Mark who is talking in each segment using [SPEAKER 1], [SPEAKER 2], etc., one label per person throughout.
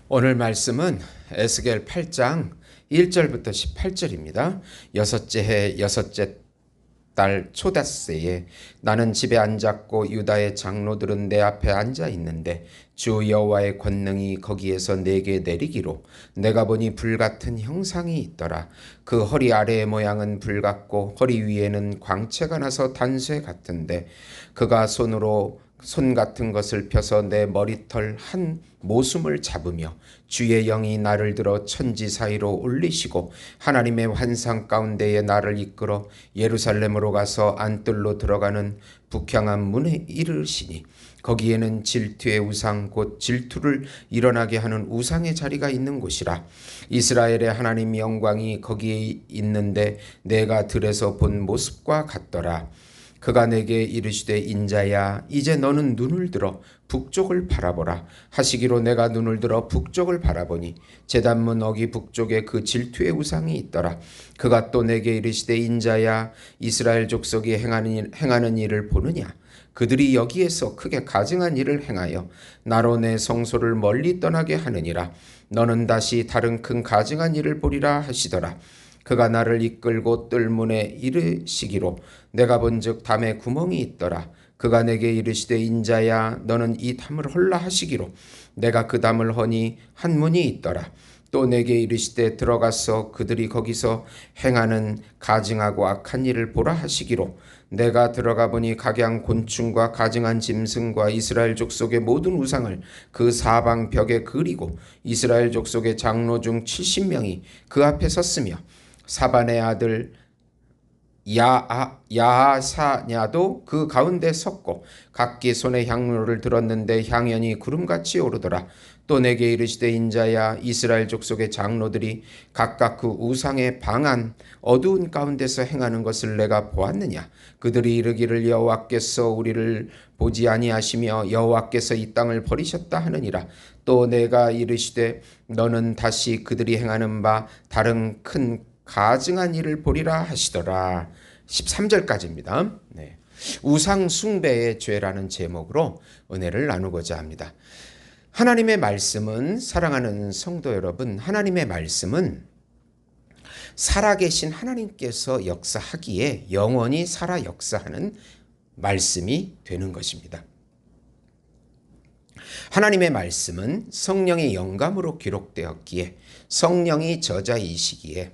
[SPEAKER 1] 오늘 말씀은 에스겔 8장 1절부터 18절입니다. 여섯째 해 여섯째 달 초닷새에 나는 집에 앉았고 유다의 장로들은 내 앞에 앉아 있는데 주 여호와의 권능이 거기에서 내게 내리기로 내가 보니 불같은 형상이 있더라. 그 허리 아래의 모양은 불같고 허리 위에는 광채가 나서 단쇠 같은데 그가 손 같은 것을 펴서 내 머리털 한 모숨을 잡으며 주의 영이 나를 들어 천지 사이로 올리시고 하나님의 환상 가운데에 나를 이끌어 예루살렘으로 가서 안뜰로 들어가는 북향한 문에 이르시니 거기에는 질투의 우상 곧 질투를 일어나게 하는 우상의 자리가 있는 곳이라. 이스라엘의 하나님 영광이 거기에 있는데 내가 들에서 본 모습과 같더라. 그가 내게 이르시되 인자야 이제 너는 눈을 들어 북쪽을 바라보라 하시기로 내가 눈을 들어 북쪽을 바라보니 제단문 어기 북쪽에 그 질투의 우상이 있더라. 그가 또 내게 이르시되 인자야 이스라엘 족속이 행하는 일을 보느냐. 그들이 여기에서 크게 가증한 일을 행하여 나로 내 성소를 멀리 떠나게 하느니라. 너는 다시 다른 큰 가증한 일을 보리라 하시더라. 그가 나를 이끌고 뜰문에 이르시기로 내가 본즉 담에 구멍이 있더라. 그가 내게 이르시되 인자야 너는 이 담을 헐라 하시기로 내가 그 담을 허니 한 문이 있더라. 또 내게 이르시되 들어가서 그들이 거기서 행하는 가증하고 악한 일을 보라 하시기로 내가 들어가 보니 각양 곤충과 가증한 짐승과 이스라엘 족속의 모든 우상을 그 사방 벽에 그리고 이스라엘 족속의 장로 중 70명이 그 앞에 섰으며 사반의 아들 야하사냐도 그 가운데 섰고 각기 손에 향로를 들었는데 향연이 구름같이 오르더라. 또 내게 이르시되 인자야 이스라엘 족속의 장로들이 각각 그 우상의 방한 어두운 가운데서 행하는 것을 내가 보았느냐. 그들이 이르기를 여호와께서 우리를 보지 아니하시며 여호와께서 이 땅을 버리셨다 하느니라. 또 내가 이르시되 너는 다시 그들이 행하는 바 다른 큰 가증한 일을 보리라 하시더라. 13절까지입니다. 네. 우상 숭배의 죄라는 제목으로 은혜를 나누고자 합니다. 하나님의 말씀은, 사랑하는 성도 여러분, 하나님의 말씀은 살아계신 하나님께서 역사하기에 영원히 살아 역사하는 말씀이 되는 것입니다. 하나님의 말씀은 성령의 영감으로 기록되었기에 성령이 저자이시기에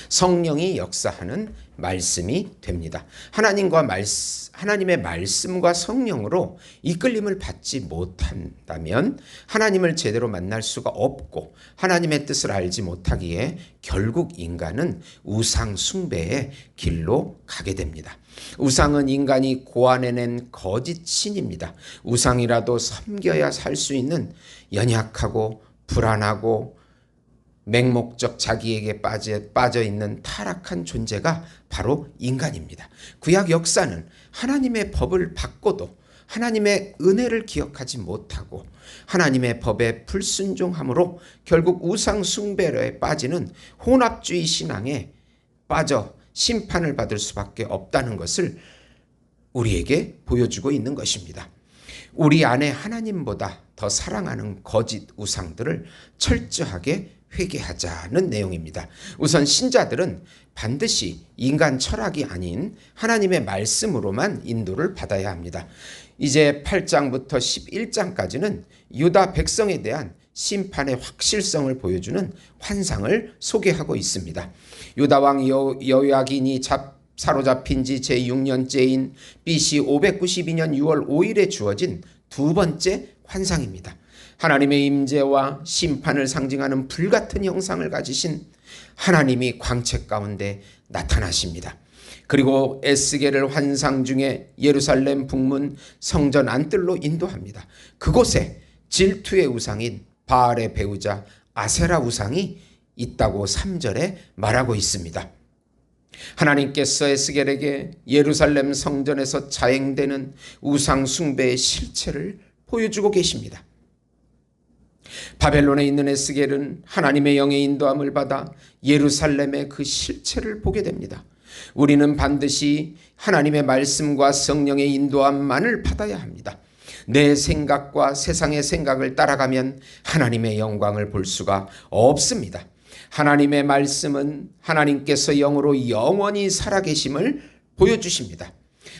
[SPEAKER 1] 성령이 역사하는 말씀이 됩니다. 하나님의 말씀과 성령으로 이끌림을 받지 못한다면 하나님을 제대로 만날 수가 없고 하나님의 뜻을 알지 못하기에 결국 인간은 우상 숭배의 길로 가게 됩니다. 우상은 인간이 고안해낸 거짓 신입니다. 우상이라도 섬겨야 살 수 있는 연약하고 불안하고 맹목적 자기에게 빠져 있는 타락한 존재가 바로 인간입니다. 구약 역사는 하나님의 법을 받고도 하나님의 은혜를 기억하지 못하고 하나님의 법에 불순종함으로 결국 우상 숭배에 빠지는 혼합주의 신앙에 빠져 심판을 받을 수밖에 없다는 것을 우리에게 보여주고 있는 것입니다. 우리 안에 하나님보다 더 사랑하는 거짓 우상들을 철저하게 회개하자는 내용입니다. 우선 신자들은 반드시 인간 철학이 아닌 하나님의 말씀으로만 인도를 받아야 합니다. 이제 8장부터 11장까지는 유다 백성에 대한 심판의 확실성을 보여주는 환상을 소개하고 있습니다. 유다 왕 여호야긴이 사로잡힌 지 제6년째인 BC 592년 6월 5일에 주어진 두 번째 환상입니다. 하나님의 임재와 심판을 상징하는 불같은 형상을 가지신 하나님이 광채 가운데 나타나십니다. 그리고 에스겔을 환상 중에 예루살렘 북문 성전 안뜰로 인도합니다. 그곳에 질투의 우상인 바알의 배우자 아세라 우상이 있다고 3절에 말하고 있습니다. 하나님께서 에스겔에게 예루살렘 성전에서 자행되는 우상 숭배의 실체를 보여주고 계십니다. 바벨론에 있는 에스겔은 하나님의 영의 인도함을 받아 예루살렘의 그 실체를 보게 됩니다. 우리는 반드시 하나님의 말씀과 성령의 인도함만을 받아야 합니다. 내 생각과 세상의 생각을 따라가면 하나님의 영광을 볼 수가 없습니다. 하나님의 말씀은 하나님께서 영으로 영원히 살아계심을 보여주십니다.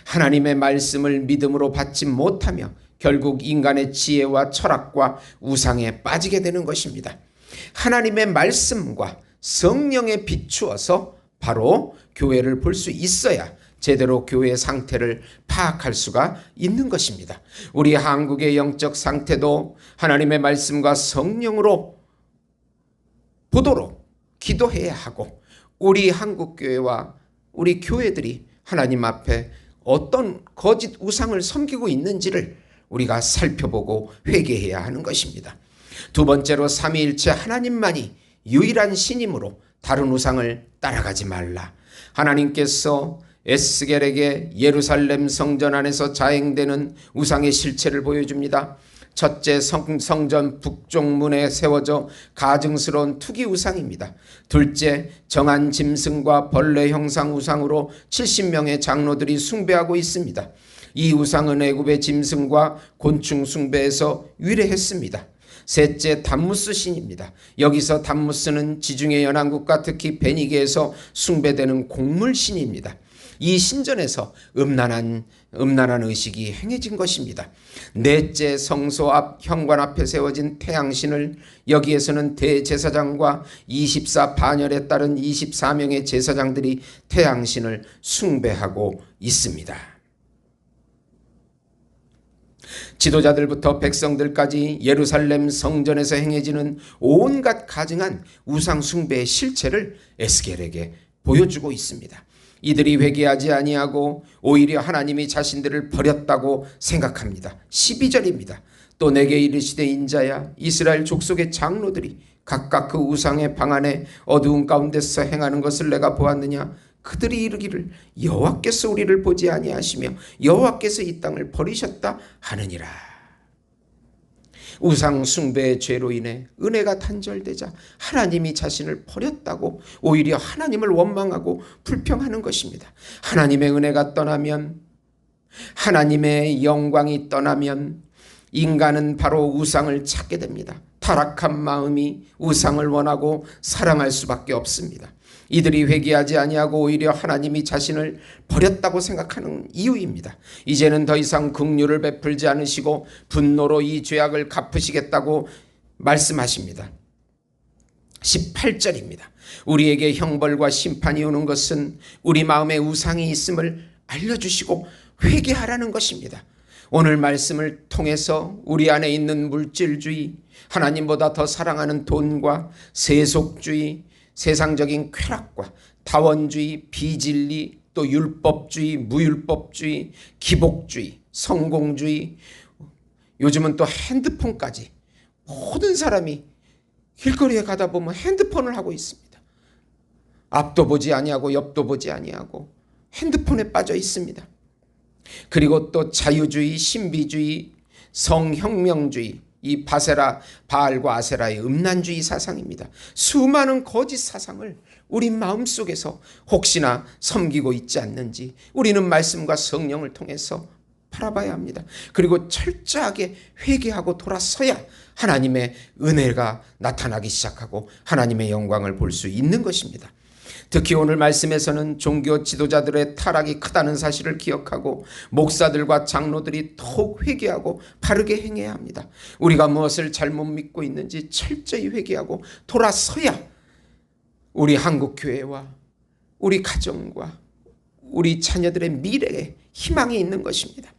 [SPEAKER 1] 하나님의 말씀을 믿음으로 받지 못하며 결국 인간의 지혜와 철학과 우상에 빠지게 되는 것입니다. 하나님의 말씀과 성령에 비추어서 바로 교회를 볼 수 있어야 제대로 교회의 상태를 파악할 수가 있는 것입니다. 우리 한국의 영적 상태도 하나님의 말씀과 성령으로 보도록 기도해야 하고, 우리 한국교회와 우리 교회들이 하나님 앞에 어떤 거짓 우상을 섬기고 있는지를 우리가 살펴보고 회개해야 하는 것입니다. 두 번째로 삼위일체 하나님만이 유일한 신이므로 다른 우상을 따라가지 말라. 하나님께서 에스겔에게 예루살렘 성전 안에서 자행되는 우상의 실체를 보여줍니다. 첫째, 성전 북쪽문에 세워져 가증스러운 투기 우상입니다. 둘째, 정한 짐승과 벌레 형상 우상으로 70명의 장로들이 숭배하고 있습니다. 이 우상은 애굽의 짐승과 곤충 숭배에서 위례했습니다. 셋째, 담무스 신입니다. 여기서 담무스는 지중해 연안국과 특히 베니게에서 숭배되는 곡물 신입니다. 이 신전에서 음란한 의식이 행해진 것입니다. 넷째, 성소 앞 현관 앞에 세워진 태양신을, 여기에서는 대제사장과 24 반열에 따른 24명의 제사장들이 태양신을 숭배하고 있습니다. 지도자들부터 백성들까지 예루살렘 성전에서 행해지는 온갖 가증한 우상 숭배의 실체를 에스겔에게 보여주고 있습니다. 이들이 회개하지 아니하고 오히려 하나님이 자신들을 버렸다고 생각합니다. 12절입니다. 또 내게 이르시되 인자야, 이스라엘 족속의 장로들이 각각 그 우상의 방 안에 어두운 가운데서 행하는 것을 내가 보았느냐. 그들이 이르기를 여호와께서 우리를 보지 아니하시며 여호와께서 이 땅을 버리셨다 하느니라. 우상 숭배의 죄로 인해 은혜가 단절되자 하나님이 자신을 버렸다고 오히려 하나님을 원망하고 불평하는 것입니다. 하나님의 은혜가 떠나면, 하나님의 영광이 떠나면 인간은 바로 우상을 찾게 됩니다. 타락한 마음이 우상을 원하고 사랑할 수밖에 없습니다. 이들이 회개하지 아니하고 오히려 하나님이 자신을 버렸다고 생각하는 이유입니다. 이제는 더 이상 긍휼을 베풀지 않으시고 분노로 이 죄악을 갚으시겠다고 말씀하십니다. 18절입니다. 우리에게 형벌과 심판이 오는 것은 우리 마음에 우상이 있음을 알려주시고 회개하라는 것입니다. 오늘 말씀을 통해서 우리 안에 있는 물질주의, 하나님보다 더 사랑하는 돈과 세속주의, 세상적인 쾌락과 다원주의, 비진리, 또 율법주의, 무율법주의, 기복주의, 성공주의, 요즘은 또 핸드폰까지, 모든 사람이 길거리에 가다 보면 핸드폰을 하고 있습니다. 앞도 보지 아니하고 옆도 보지 아니하고 핸드폰에 빠져 있습니다. 그리고 또 자유주의, 신비주의, 성혁명주의, 이 바알과 아세라의 음란주의 사상입니다. 수많은 거짓 사상을 우리 마음속에서 혹시나 섬기고 있지 않는지 우리는 말씀과 성령을 통해서 바라봐야 합니다. 그리고 철저하게 회개하고 돌아서야 하나님의 은혜가 나타나기 시작하고 하나님의 영광을 볼 수 있는 것입니다. 특히 오늘 말씀에서는 종교 지도자들의 타락이 크다는 사실을 기억하고 목사들과 장로들이 더욱 회개하고 바르게 행해야 합니다. 우리가 무엇을 잘못 믿고 있는지 철저히 회개하고 돌아서야 우리 한국교회와 우리 가정과 우리 자녀들의 미래에 희망이 있는 것입니다.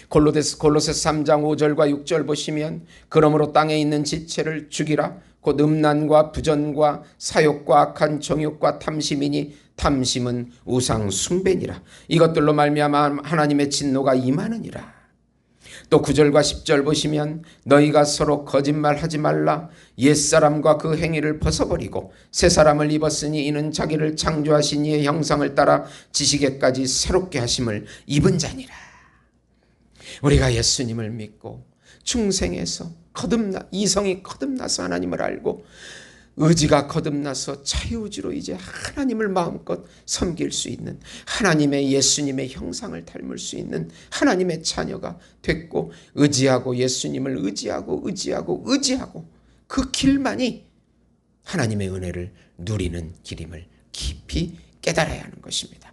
[SPEAKER 1] 골로새 3장 5절과 6절 보시면 그러므로 땅에 있는 지체를 죽이라. 곧 음란과 부전과 사욕과 악한 정욕과 탐심이니 탐심은 우상 숭배니라. 이것들로 말미암아 하나님의 진노가 임하느니라. 또 9절과 10절 보시면 너희가 서로 거짓말하지 말라. 옛사람과 그 행위를 벗어버리고 새 사람을 입었으니 이는 자기를 창조하신 이의 형상을 따라 지식에까지 새롭게 하심을 입은 자니라. 우리가 예수님을 믿고 중생에서 이성이 거듭나서 하나님을 알고 의지가 거듭나서 자유의지로 이제 하나님을 마음껏 섬길 수 있는, 하나님의 예수님의 형상을 닮을 수 있는 하나님의 자녀가 됐고, 의지하고 예수님을 의지하고 그 길만이 하나님의 은혜를 누리는 길임을 깊이 깨달아야 하는 것입니다.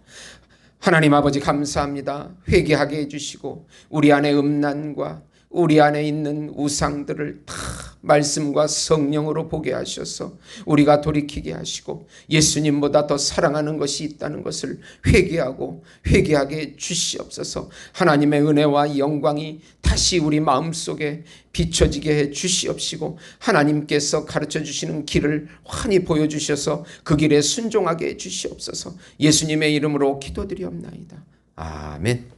[SPEAKER 1] 하나님 아버지 감사합니다. 회개하게 해주시고 우리 안에 음란과 우리 안에 있는 우상들을 다 말씀과 성령으로 보게 하셔서 우리가 돌이키게 하시고 예수님보다 더 사랑하는 것이 있다는 것을 회개하게 주시옵소서. 하나님의 은혜와 영광이 다시 우리 마음속에 비춰지게 해 주시옵시고 하나님께서 가르쳐 주시는 길을 환히 보여주셔서 그 길에 순종하게 해 주시옵소서. 예수님의 이름으로 기도드리옵나이다. 아멘.